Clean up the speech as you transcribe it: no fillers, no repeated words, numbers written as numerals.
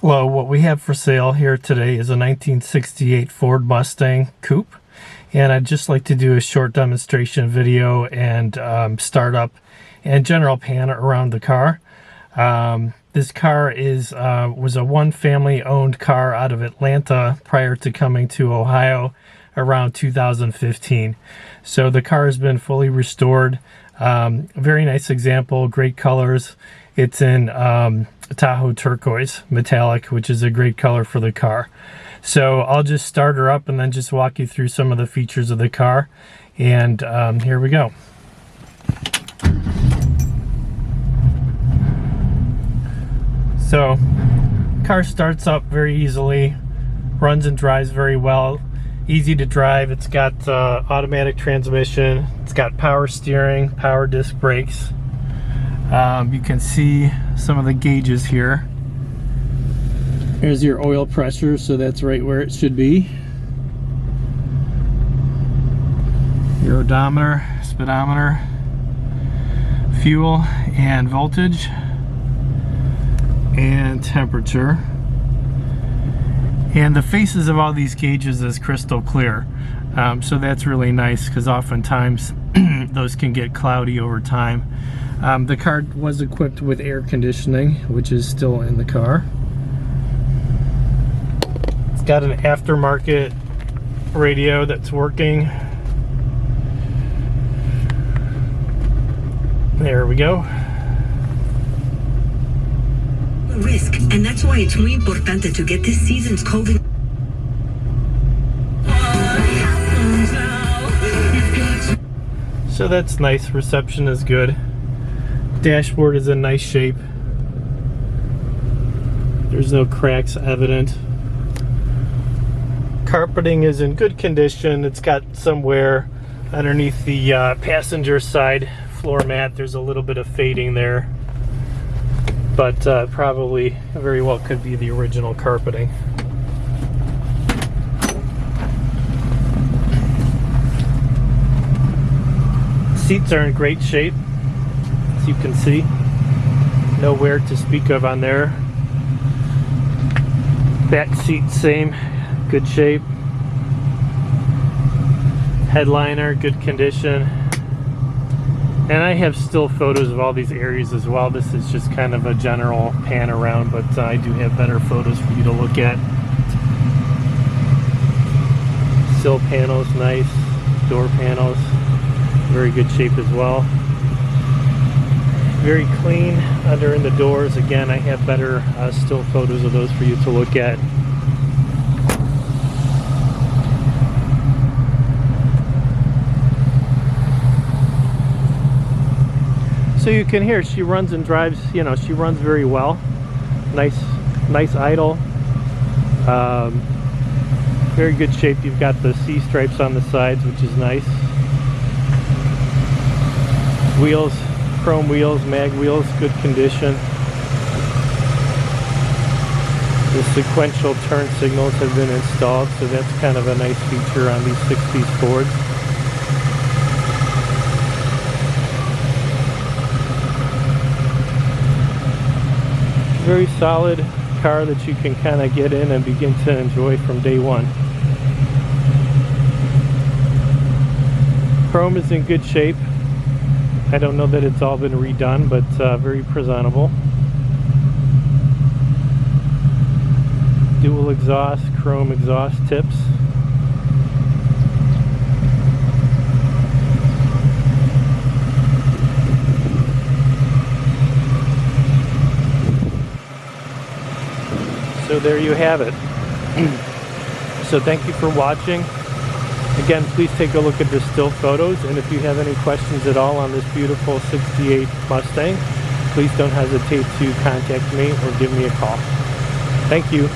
Hello, what we have for sale here today is a 1968 Ford Mustang Coupe, and I'd just like to do a short demonstration video and startup and general pan around the car. This car was a one family owned car out of Atlanta prior to coming to Ohio around 2015. So the car has been fully restored. Very nice example, great colors. It's in Tahoe Turquoise Metallic, which is a great color for the car. So I'll just start her up and then just walk you through some of the features of the car. And here we go. So car starts up very easily, runs and drives very well, easy to drive. It's got automatic transmission, it's got power steering, power disc brakes. You can see some of the gauges here. There's your oil pressure, so that's right where it should be. Your odometer, speedometer, fuel and voltage, and temperature. And the faces of all these gauges is crystal clear. So that's really nice because oftentimes those can get cloudy over time. The car was equipped with air conditioning, which is still in the car. It's got an aftermarket radio that's working. There we go. Risk, and that's why it's muy importante to get this season's COVID. So that's nice, reception is good. Dashboard is in nice shape. There's no cracks evident. Carpeting is in good condition. It's got some wear underneath the passenger side floor mat. There's a little bit of fading there, but probably very well could be the original carpeting. Seats are in great shape, as you can see. No wear to speak of on there. Back seat, same, good shape. Headliner, good condition. And I have still photos of all these areas as well. This is just kind of a general pan around, but I do have better photos for you to look at. Sill panels, nice. Door panels, very good shape as well. Very clean under in the doors. Again, I have better still photos of those for you to look at. So you can hear she runs and drives, you know, she runs very well. Nice idle. Very good shape. You've got the C stripes on the sides, which is nice. Wheels, chrome wheels, mag wheels, good condition. The sequential turn signals have been installed, so that's kind of a nice feature on these 60s Fords. Very solid car that you can kind of get in and begin to enjoy from day one. Chrome is in good shape. I don't know that it's all been redone, but very presentable. Dual exhaust, chrome exhaust tips. So there you have it. So thank you for watching. Again, please take a look at the still photos, and if you have any questions at all on this beautiful 68 Mustang, please don't hesitate to contact me or give me a call. Thank you.